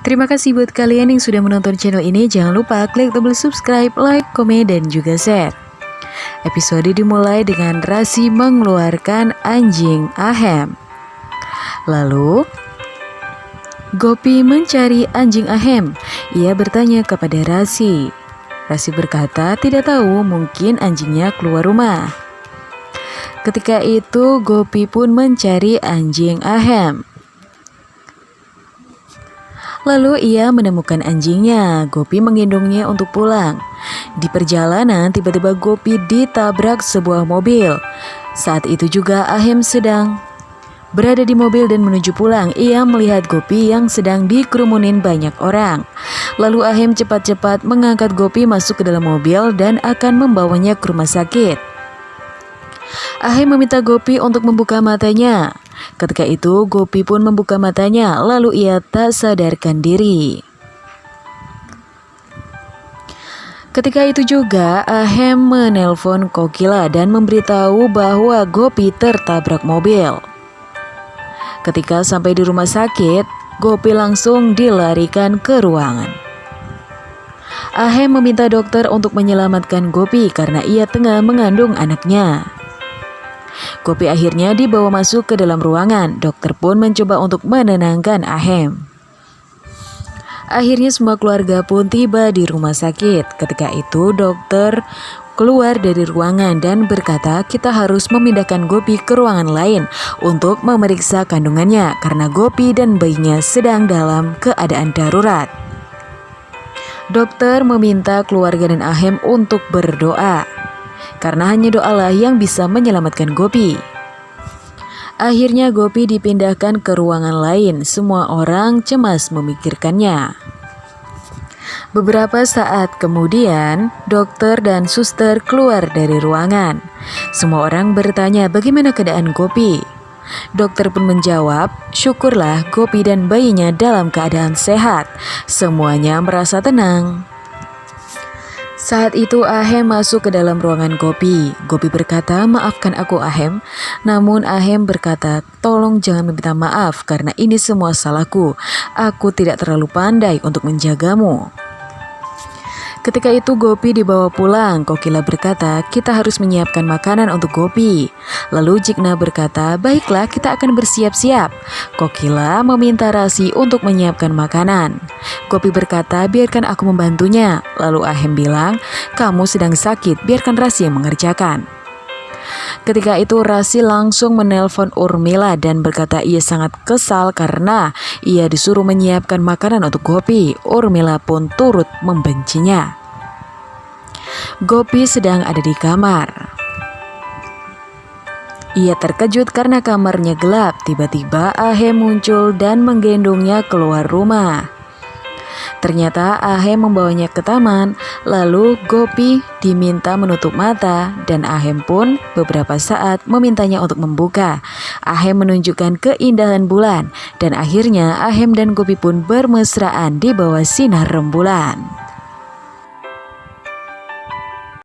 Terima kasih buat kalian yang sudah menonton channel ini. Jangan lupa klik tombol subscribe, like, komen, dan juga share. Episode dimulai dengan Rasi mengeluarkan anjing Ahem. Lalu Gopi mencari anjing Ahem. Ia bertanya kepada Rasi. Rasi berkata tidak tahu, mungkin anjingnya keluar rumah. Ketika itu Gopi pun mencari anjing Ahem. Lalu ia menemukan anjingnya. Gopi menggendongnya untuk pulang. Di perjalanan tiba-tiba Gopi ditabrak sebuah mobil. Saat itu juga Ahem sedang berada di mobil dan menuju pulang. Ia melihat Gopi yang sedang dikerumunin banyak orang. Lalu Ahem cepat-cepat mengangkat Gopi masuk ke dalam mobil dan akan membawanya ke rumah sakit. Ahem meminta Gopi untuk membuka matanya. Ketika itu Gopi pun membuka matanya, lalu ia tak sadarkan diri. Ketika itu juga Ahem menelpon Kokila dan memberitahu bahwa Gopi tertabrak mobil. Ketika sampai di rumah sakit, Gopi langsung dilarikan ke ruangan. Ahem meminta dokter untuk menyelamatkan Gopi karena ia tengah mengandung anaknya. Gopi akhirnya dibawa masuk ke dalam ruangan. Dokter pun mencoba untuk menenangkan Ahem. Akhirnya semua keluarga pun tiba di rumah sakit. Ketika itu dokter keluar dari ruangan dan berkata kita harus memindahkan Gopi ke ruangan lain untuk memeriksa kandungannya karena Gopi dan bayinya sedang dalam keadaan darurat. Dokter meminta keluarga dan Ahem untuk berdoa karena hanya doalah yang bisa menyelamatkan Gopi. Akhirnya Gopi dipindahkan ke ruangan lain. Semua orang cemas memikirkannya. Beberapa saat kemudian, dokter dan suster keluar dari ruangan. Semua orang bertanya bagaimana keadaan Gopi. Dokter pun menjawab, syukurlah Gopi dan bayinya dalam keadaan sehat. Semuanya merasa tenang. Saat itu Ahem masuk ke dalam ruangan Gopi. Gopi berkata, maafkan aku Ahem. Namun Ahem berkata, tolong jangan meminta maaf karena ini semua salahku. Aku tidak terlalu pandai untuk menjagamu. Ketika itu Gopi dibawa pulang. Kokila berkata, kita harus menyiapkan makanan untuk Gopi. Lalu Jigna berkata, baiklah kita akan bersiap-siap. Kokila meminta Rasi untuk menyiapkan makanan. Gopi berkata, biarkan aku membantunya. Lalu Ahem bilang, kamu sedang sakit, biarkan Rasi yang mengerjakan. Ketika itu Rasi langsung menelpon Urmila dan berkata ia sangat kesal karena ia disuruh menyiapkan makanan untuk Gopi. Urmila pun turut membencinya. Gopi sedang ada di kamar. Ia terkejut karena kamarnya gelap. Tiba-tiba Ahem muncul dan menggendongnya keluar rumah. Ternyata Ahem membawanya ke taman. Lalu Gopi diminta menutup mata dan Ahem pun beberapa saat memintanya untuk membuka. Ahem menunjukkan keindahan bulan dan akhirnya Ahem dan Gopi pun bermesraan di bawah sinar rembulan.